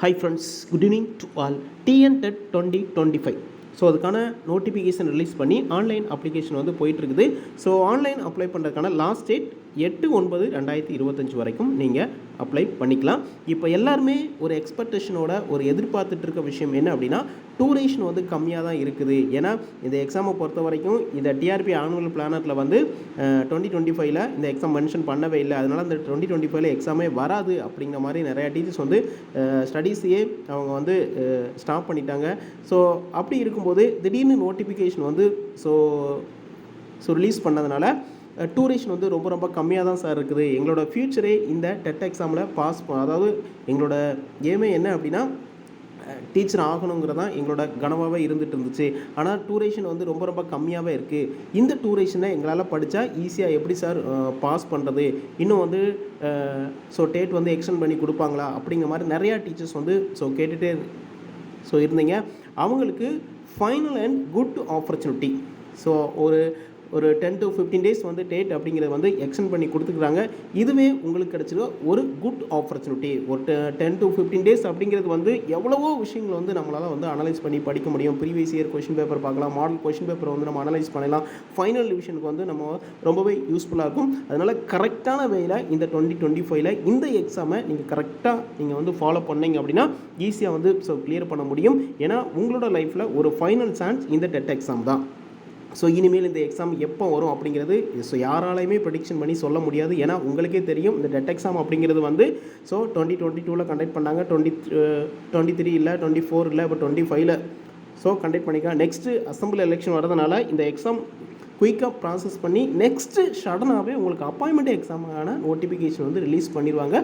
Hi friends, good evening to all. TNTET 2025. So அதுக்கான notification release பண்ணி online application வந்து போயிட்டுருக்குது. ஸோ ஆன்லைன் அப்ளை பண்ணுறதுக்கான லாஸ்ட் டேட் 8/9/2025 வரைக்கும் நீங்கள் அப்ளை பண்ணிக்கலாம். இப்போ எல்லாருமே ஒரு எக்ஸ்பெக்டேஷனோட ஒரு எதிர்பார்த்துட்டு இருக்க விஷயம் என்ன அப்படின்னா, டூரேஷன் வந்து கம்மியாக தான் இருக்குது. ஏன்னா இந்த எக்ஸாமை பொறுத்த வரைக்கும் இந்த டிஆர்பி ஆனுவல் பிளானரில் வந்து 2025ல் இந்த எக்ஸாம் மென்ஷன் பண்ணவே இல்லை. அதனால் அந்த 2025ல் எக்ஸாமே வராது அப்படிங்கிற மாதிரி நிறையா டீச்சர்ஸ் வந்து ஸ்டடீஸையே அவங்க வந்து ஸ்டாப் பண்ணிட்டாங்க. ஸோ அப்படி இருக்கும்போது திடீர்னு நோட்டிஃபிகேஷன் வந்து ஸோ ரிலீஸ் பண்ணதுனால டூரேஷன் வந்து ரொம்ப கம்மியாக தான் சார் இருக்குது. எங்களோட ஃப்யூச்சரே இந்த டெட் எக்ஸாமில் அதாவது எங்களோட ஏமே என்ன அப்படின்னா டீச்சர் ஆகணுங்கிறது தான் எங்களோட கனவாகவே இருந்துகிட்டு. ஆனால் டூரேஷன் வந்து ரொம்ப கம்மியாகவே இருக்குது. இந்த டூரேஷனை எங்களால் படித்தா ஈஸியாக எப்படி சார் பாஸ் பண்ணுறது, இன்னும் வந்து டேட் வந்து எக்ஸ்டெண்ட் பண்ணி கொடுப்பாங்களா அப்படிங்கிற மாதிரி நிறையா டீச்சர்ஸ் வந்து கேட்டுகிட்டே இருந்தீங்க. அவங்களுக்கு ஃபைனல் அண்ட் குட் ஆப்பர்ச்சுனிட்டி. ஒரு 10 to 15 days வந்து டேட் அப்படிங்கிறத வந்து எக்ஸ்டெண்ட் பண்ணி கொடுத்துக்கிறாங்க. இதுவே உங்களுக்கு கிடச்சிருக்க ஒரு குட் ஆப்பர்ச்சுனிட்டி. ஒரு 10 to 15 days அப்படிங்கிறது வந்து எவ்வளவோ விஷயங்கள் வந்து நம்மளால் வந்து அனலைஸ் பண்ணி படிக்க முடியும். ப்ரீவியஸ் இயர் கொஷின் பேப்பர் பார்க்கலாம், மாடல் கொஷின் பேப்பரை வந்து நம்ம அனலைஸ் பண்ணலாம். ஃபைனல் டிவிஷனுக்கு வந்து நம்ம ரொம்பவே யூஸ்ஃபுல்லாக இருக்கும். அதனால் கரெக்டான வேயில் இந்த 2025ல் இந்த எக்ஸாமை நீங்கள் கரெக்டாக நீங்கள் வந்து ஃபாலோ பண்ணிங்க அப்படின்னா ஈஸியாக வந்து கிளியர் பண்ண முடியும். ஏன்னா உங்களோட லைஃப்பில் ஒரு ஃபைனல் சான்ஸ் இந்த டெட் எக்ஸாம் தான். இனிமேல் இந்த எக்ஸாம் எப்போ வரும் அப்படிங்கிறது யாராலையுமே ப்ரெடிக்ஷன் பண்ணி சொல்ல முடியாது. ஏன்னா உங்களுக்கே தெரியும் இந்த டெட் எக்ஸாம் அப்படிங்கிறது வந்து 2022ல் கண்டக்ட் பண்ணாங்க, 2023 இல்லை, 2024 இல்லை, இப்போ 2025ல் கண்டக்ட் பண்ணிக்கலாம். நெக்ஸ்ட்டு அசம்பிளி எலெக்ஷன் வரதுனால இந்த எக்ஸாம் குயிக்காக ப்ராசஸ் பண்ணி நெக்ஸ்ட்டு சடனாகவே உங்களுக்கு அப்பாயின்மெண்ட் எக்ஸாமுக்கான நோட்டிஃபிகேஷன் வந்து ரிலீஸ் பண்ணிடுவாங்க.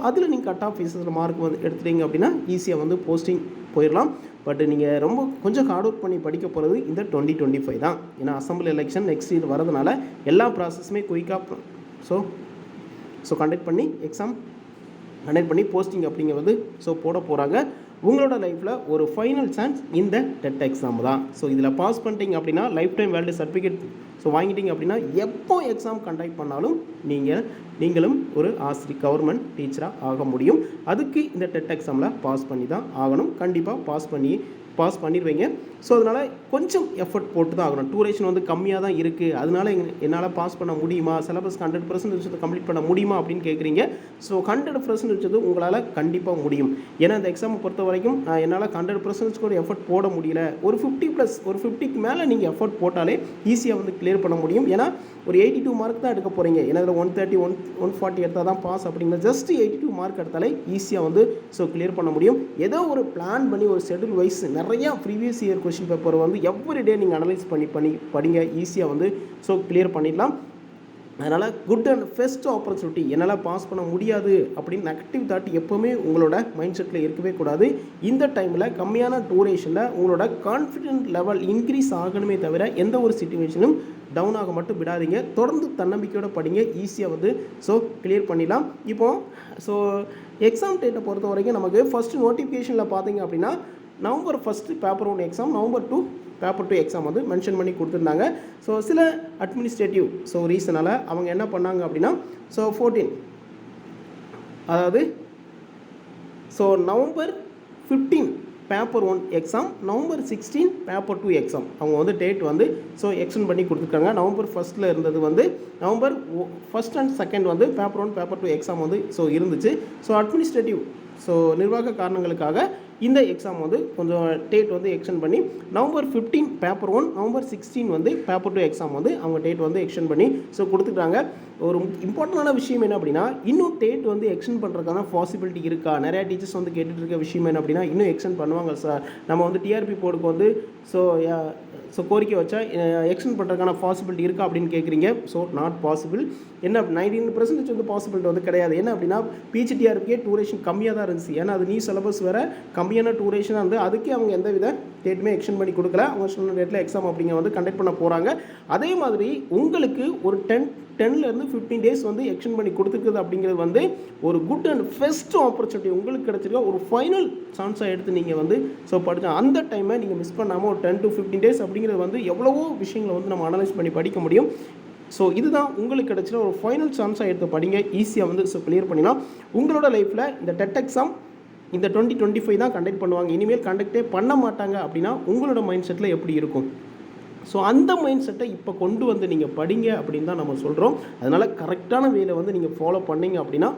அதில் நீங்கள் கட் ஆஃப் ஃபீஸஸ் மார்க் வந்து எடுத்துட்டீங்க அப்படின்னா ஈஸியாக வந்து போஸ்டிங் போயிடலாம். பட் நீங்கள் கொஞ்சம் ஹார்ட் ஒர்க் பண்ணி படிக்க போகிறது இந்த 2025 தான். ஏன்னா அசம்பிளி எலெக்ஷன் நெக்ஸ்ட் இயர் வரதுனால எல்லா ப்ராசஸுமே குயிக்காக கண்டக்ட் பண்ணி எக்ஸாம் கண்டக்ட் பண்ணி போஸ்டிங் அப்படிங்கிறது போட போகிறாங்க. உங்களோட லைஃப்பில் ஒரு ஃபைனல் சான்ஸ் இந்த டெட் எக்ஸாம் தான். இதில் பாஸ் பண்ணிட்டீங்க அப்படின்னா லைஃப் டைம் வேல்யூ சர்டிஃபிகேட் வாங்கிட்டீங்க அப்படின்னா எப்போ எக்ஸாம் கண்டக்ட் பண்ணாலும் நீங்களும் ஒரு கவர்மெண்ட் டீச்சராக ஆக முடியும். அதுக்கு இந்த டெட் எக்ஸாமில் பாஸ் பண்ணி தான் ஆகணும். கண்டிப்பாக பாஸ் பண்ணிடுவீங்க. அதனால் கொஞ்சம் எஃபர்ட் போட்டு தான் ஆகணும். டூரேஷன் வந்து கம்மியாக தான் இருக்குது, அதனால என்னால் பாஸ் பண்ண முடியுமா, சிலபஸ் 100% கம்ப்ளீட் பண்ண முடியுமா அப்படின்னு கேட்குறீங்க. 100% உங்களால் கண்டிப்பாக முடியும். ஏன்னா இந்த எக்ஸாமை பொறுத்த வரைக்கும் என்னால் 100% கூட எஃபர்ட் போட முடியல, ஒரு 50க்கு மேலே நீங்கள் எஃபர்ட் போட்டாலே ஈஸியாக வந்து கிளியர் பண்ண முடியும். ஏன்னா ஒரு 82 மார்க் தான் எடுக்க போகிறீங்க. ஏன்னா இதில் 130 140 எடுத்தால் தான் பாஸ் அப்படிங்கிற ஜஸ்ட் 82 மார்க் எடுத்தாலே ஈஸியாக வந்து கிளியர் பண்ண முடியும். ஏதோ ஒரு பிளான் பண்ணி ஒரு ஷெட்யூல் வைஸ் நிறையா ப்ரீவியஸ் இயர் கொஷின் பேப்பர் வந்து எவ்ரி டே நீங்கள் அனலைஸ் பண்ணி படிங்க, ஈஸியாக வந்து கிளியர் பண்ணிடலாம். அதனால் குட் அண்ட் ஃபஸ்ட் ஆப்பர்ச்சுனிட்டி. என்னால் பாஸ் பண்ண முடியாது அப்படின்னு நெகட்டிவ் தாட் எப்போவுமே உங்களோட மைண்ட் செட்டில் இருக்கவே கூடாது. இந்த டைமில் கம்மியான டூரேஷனில் உங்களோட கான்ஃபிடென்ட் லெவல் இன்க்ரீஸ் ஆகணுமே தவிர எந்த ஒரு சிச்சுவேஷனும் டவுன் ஆக மட்டும் விடாதீங்க. தொடர்ந்து தன்னம்பிக்கையோடு படிங்க, ஈஸியாக வந்து கிளியர் பண்ணிடலாம். இப்போது எக்ஸாம் டேட்டை பொறுத்த வரைக்கும் நமக்கு ஃபஸ்ட்டு நோட்டிஃபிகேஷனில் பார்த்தீங்க அப்படின்னா November 1 paper 1 exam, November 2 paper 2 exam வந்து மென்ஷன் பண்ணி கொடுத்துருந்தாங்க. சில அட்மினிஸ்ட்ரேட்டிவ் ரீசனால் அவங்க என்ன பண்ணாங்க அப்படின்னா 14 அதாவது November 15 paper 1 exam, November 16 paper 2 exam அவங்க வந்து டேட் வந்து எக்ஸ்டெண்ட் பண்ணி கொடுத்துருக்காங்க. November 1 இருந்தது வந்து November 1 and 2 வந்து பேப்பர் 1 பேப்பர் 2 எக்ஸாம் வந்து இருந்துச்சு. அட்மினிஸ்ட்ரேட்டிவ் நிர்வாக காரணங்களுக்காக இந்த எக்ஸாம் வந்து கொஞ்சம் டேட் வந்து எக்ஸ்டெண்ட் பண்ணி November 15 பேப்பர் 1, November 16 வந்து பேப்பர் 2 எக்ஸாம் வந்து அவங்க டேட் வந்து எக்ஸ்டெண்ட் பண்ணி கொடுத்துட்டாங்க. ஒரு இம்பார்ட்டண்டான விஷயம் என்ன அப்படின்னா, இன்னும் டேட் வந்து எக்ஸ்டெண்ட் பண்ணுறதுக்கான பாசிபிலிட்டி இருக்கா? நிறையா டீச்சர்ஸ் வந்து கேட்டுட்டு இருக்க விஷயம் என்ன அப்படின்னா, இன்னும் எக்ஸ்டெண்ட் பண்ணுவாங்க சார், நம்ம வந்து டிஆர்பி போர்டுக்கு வந்து கோரிக்கை வச்சா எக்ஸ்டெண்ட் பண்ணுறதுக்கான பாசிபிலிட்டி இருக்கா அப்படின்னு கேட்குறீங்க. Not possible. என்ன 19% வந்து பாசிபிலிட்டி வந்து கிடையாது. என்ன அப்படின்னா பிஜிடிஆர்பிக்கே டூரேஷன் கம்மியாக தான் இருந்துச்சு. ஏன்னா அது நியூ சிலபஸ் வேறு கம்மியான டூரேஷனாக இருந்து அதுக்கே அவங்க எந்த வித டேட்டுமே எக்ஸ்டெண்ட் பண்ணி கொடுக்கல. அவங்க சொன்ன டேட்டில் எக்ஸாம் அப்படிங்க வந்து கண்டக்ட் பண்ண போகிறாங்க. அதே மாதிரி உங்களுக்கு ஒரு 10லேருந்து 15 days வந்து எக்ஸ்டெண்ட் பண்ணி கொடுத்துருக்குது அப்படிங்கிறது வந்து ஒரு குட் அண்ட் ஃபஸ்ட் ஆப்பர்ச்சுனிட்டி உங்களுக்கு கிடச்சிருக்க ஒரு ஃபைனல் சான்ஸாக எடுத்து நீங்கள் வந்து படித்தா அந்த டைமை நீங்கள் மிஸ் பண்ணாமல் ஒரு 10 to 15 days அப்படிங்கிறது வந்து எவ்வளவோ விஷயங்களை வந்து நம்ம அனலைஸ் பண்ணி படிக்க முடியும். இதுதான் உங்களுக்கு கிடச்சிட ஒரு ஃபைனல் சான்ஸாக எடுத்து படிங்க, ஈஸியாக வந்து கிளியர் பண்ணிடலாம். உங்களோட லைஃப்பில் இந்த டெட் எக்ஸாம் இந்த 2025 தான் கண்டக்ட் பண்ணுவாங்க, இனிமேல் கண்டக்டே பண்ண மாட்டாங்க அப்படின்னா உங்களோட மைண்ட் செட்டில் எப்படி இருக்கும்? ஸோ அந்த மைண்ட் செட்டை இப்போ கொண்டு வந்து நீங்கள் படிங்க அப்படின்னு தான் நம்ம சொல்கிறோம். அதனால் கரெக்டான வேலை வந்து நீங்கள் ஃபாலோ பண்ணிங்க அப்படின்னா,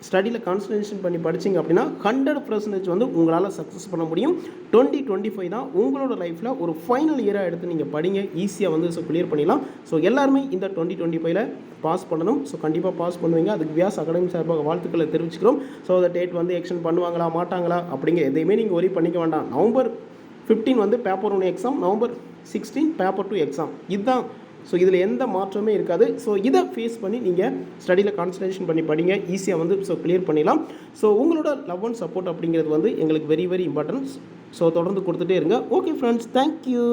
ஸ்டடியில் கான்சன்ட்ரேஷன் பண்ணி படிச்சிங்க அப்படின்னா 100% வந்து உங்களால் சக்ஸஸ் பண்ண முடியும். 2025 தான் உங்களோட லைஃப்பில் ஒரு ஃபைனல் இயராக எடுத்து நீங்கள் படிங்க, ஈஸியாக வந்து கிளியர் பண்ணிடலாம். ஸோ எல்லாருமே இந்த 2025ல் பாஸ் பண்ணணும். ஸோ கண்டிப்பாக பாஸ் பண்ணுவீங்க. அதுக்கு வியாஸ் அகாடமி சார்பாக வாழ்த்துக்களை தெரிவிச்சுக்கிறோம். ஸோ அந்த டேட் வந்து எக்ஸ்டெண்ட் பண்ணுவாங்களா மாட்டாங்களா அப்படிங்கிற எதையுமே நீங்கள் ஒரி பண்ணிக்க வேண்டாம். நவம்பர் 15 வந்து paper 1 exam, November 16 paper 2 exam, இதுதான். ஸோ இதில் எந்த மாற்றமே இருக்காது. ஸோ இதை ஃபேஸ் பண்ணி நீங்கள் ஸ்டடியில் கான்சன்ட்ரேஷன் பண்ணி படிங்க, ஈஸியாக வந்து கிளியர் பண்ணிடலாம். ஸோ உங்களோட லவ் அண்ட் சப்போர்ட் அப்படிங்கிறது வந்து எங்களுக்கு வெரி வெரி இம்பார்ட்டன்ஸ். ஸோ தொடர்ந்து கொடுத்துட்டே இருங்க. Okay friends, thank you.